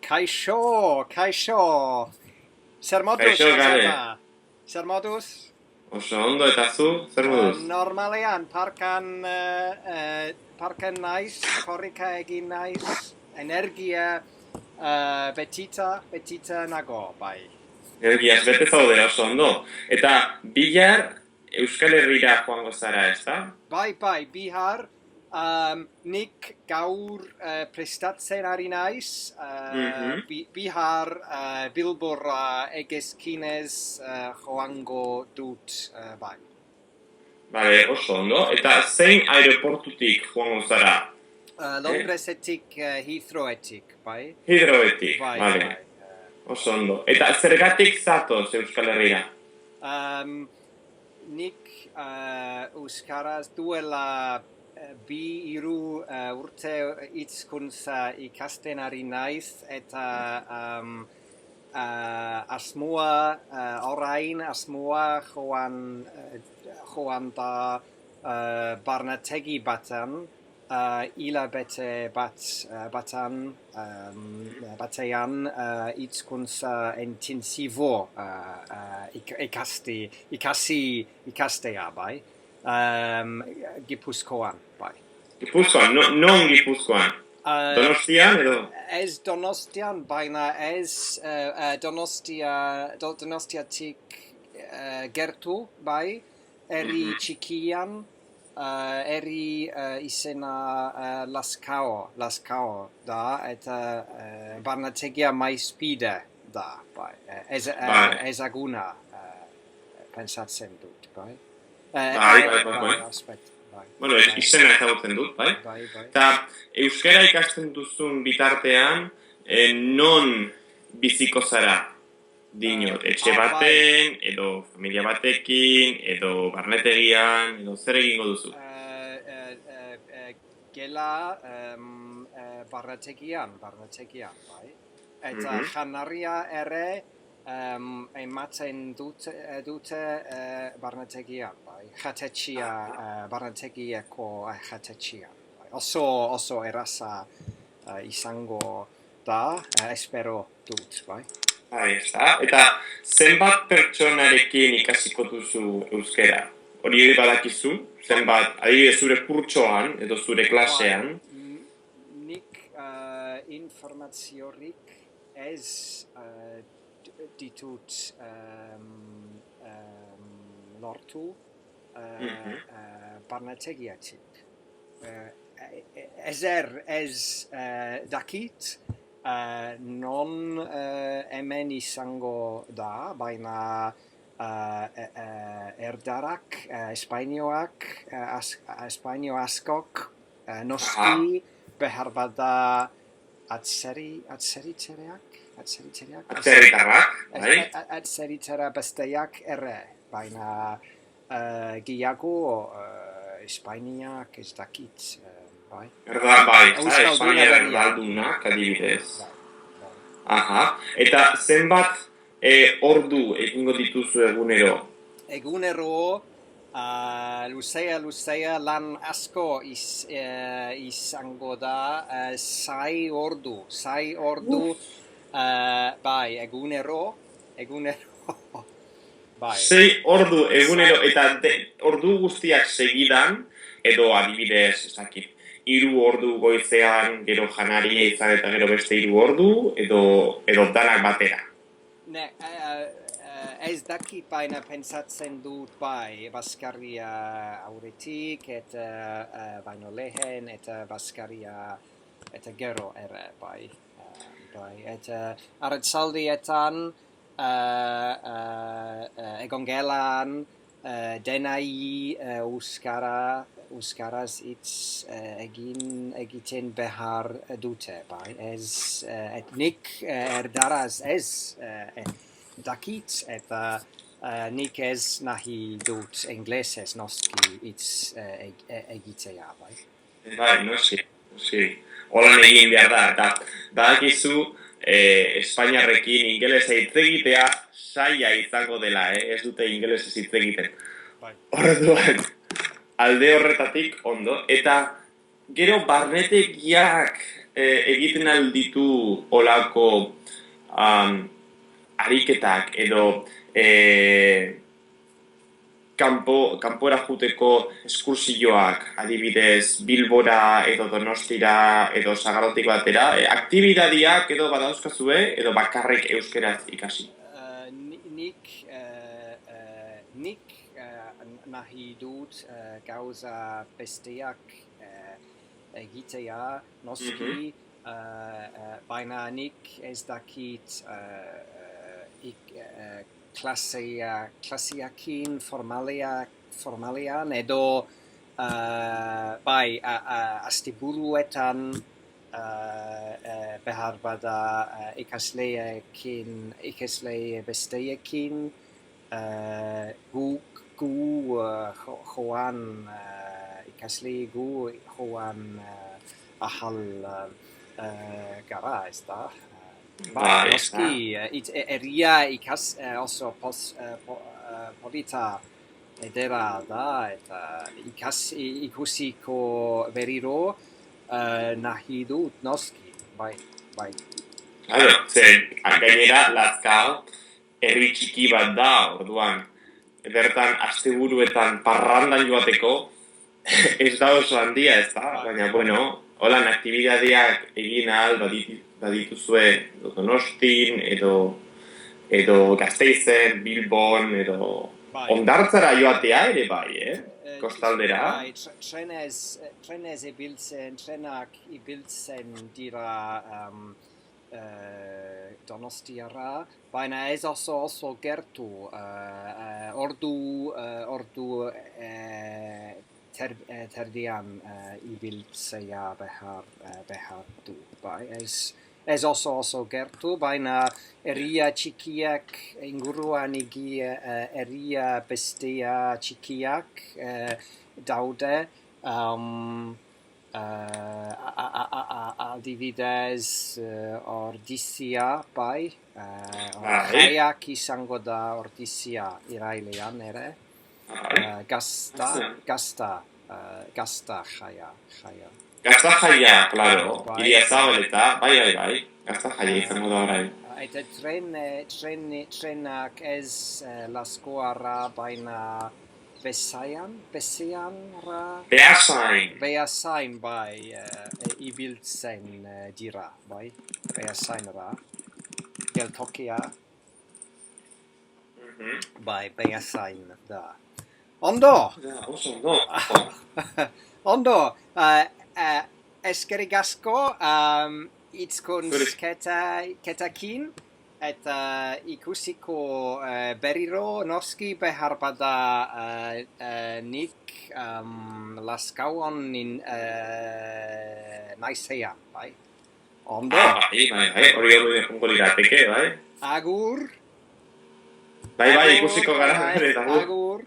Kaixo. Zer moduz, Kaixo, Gabe. Joseba? Zer moduz? Oso ondo eta zu, zer moduz? Normalean, parkan naiz, korrika egin naiz, energia betita nago, bai. Energiaz bete zaude oso ondo. Eta bihar Euskal Herrira joango zara, ez da? Bai, bihar, nik gaur prestatzen ari naiz, bihar Bilbora egezkinez joango dut, bai. Bale, oso ondo. Eta zein aeroportutik joango zara? Londresetik, Heathrowetik, bai? Heathrowetik, Bai, bale. bai. Oso ondo. Eta zergatik zatoz Euskal Herrira? Nik euskaraz duela bi hiru urte hizkuntza ikasten ari naiz eta asmoa joan da barnetegi batan hilabete batean hizkuntza intensibo ikastea, bai. Gipuzkoan, bai. Gipuzkoan, non Gipuzkoan? Donostian edo? Ez Donostian, baina ez Donostiatik gertu, bai, herri txikian, herri izena Lazkao da, eta barnetegia Maizpide da, bai. Ezaguna pentsatzen dut, bai. Bueno, izena ezagutzen dut, bai? Eta euskara ikasten duzun bitartean, non biziko zara? Dinot, etxe baten, edo familia batekin, edo barnetegian, edo zer egingo duzu? Gela barnetegian, bai. Eta janaria ere ematen dute barnetegian, bai. Jatetxia, barnetegiako jatetxia. Bai. Oso erraza izango da, espero dut, bai. Eta zenbat pertsonarekin ikasiko duzu euskara? Hori badakizu? Zenbat, adibidez zure kurtsoan edo zure klasean? Nik informaziorik ez ditut lortu barnetegiatik. Ez dakit non hemen izango da, baina erdarak, Espainio askok, noski behar bada atzeritarrak, bai? Atzeritara besteak ere, baina gehiago Espainiak ez dakit, bai. Espainia erdaldunak, adibidez. Eta zenbat ordu egingo dituzu egunero? Egunero, luzea lan asko izango da, 6 ordu, bai, egunero, bai. 6 ordu egunero, eta ordu guztiak segidan, edo adibidez, ez dakit, 3 ordu goizean, gero janaria izan eta gero beste 3 ordu, edo danak batera? Ne, ez dakit baina pentsatzen dut bai, baskaria aurretik eta baino lehen eta baskaria eta gero ere bai. Eta arratsaldietan egon gelan denai euskaraz hitz egiten behar dute, bai. Nik erdaraz ez dakit eta nik ez nahi dut inglesez noski hitz egitea, bai. Bai, noski. Holan egin behar da, eta badakizu Espainiarrekin ingelesa hitz egitea saia izango dela, ez dute ingelesez hitz egiten. Orduan, alde horretatik ondo, eta gero barnetegiak egiten alditu olako ariketak edo kanpora juteko eskursioak, adibidez Bilbora edo Donostira edo Sagardotik batera, aktibidadiak edo badauzkazue edo bakarrik euskeraz ikasi? Nik nahi dut gauza besteak egitea noski, baina nik ez dakit klasiakin formalean edo bai asteburuetan behar bada ikasle besteekin ikasle gu joan ahal gara, ez da? Bai, noski, eria oso polita edera da, eta ikusiko berriro nahi dut, noski, bai. Claro, gainera, Lazkao herri txiki bat da, orduan, bertan asteburuetan parrandan joateko ez da oso handia, ez da? Baina, bueno, holan aktibidadeak egin ahal badituzue Donostin edo Gasteizen, Bilbon edo Hondartzara joatea ere bai, kostaldera. Bai, trenak ibiltzen dira Donostiara, baina ez oso gertu, ordu terdian ibiltzea behar du, bai, ez oso gertu, baina herria txikiak inguruan herria bestea txikiak daude, adibidez Ordizia, bai, jaiak izango da Ordizia irailean ere, Gazta jaia. Gazta jaia, claro, iria zabaleta, bai, Gazta jaia izango da orain. Eta trenak ez Lazkoara, baina Beasain, bai, ibiltzen dira, bai, Beasainra, geltokia, bai, Beasain da. Ondo! Ondo, eskerrik asko, itzkuntzketakin, eta ikusiko berriro noski behar bada nik Lazkaon naizean, bai? Ondo? Bai, hori ongo lirateke, bai? Agur! Bai, ikusiko gara, agur!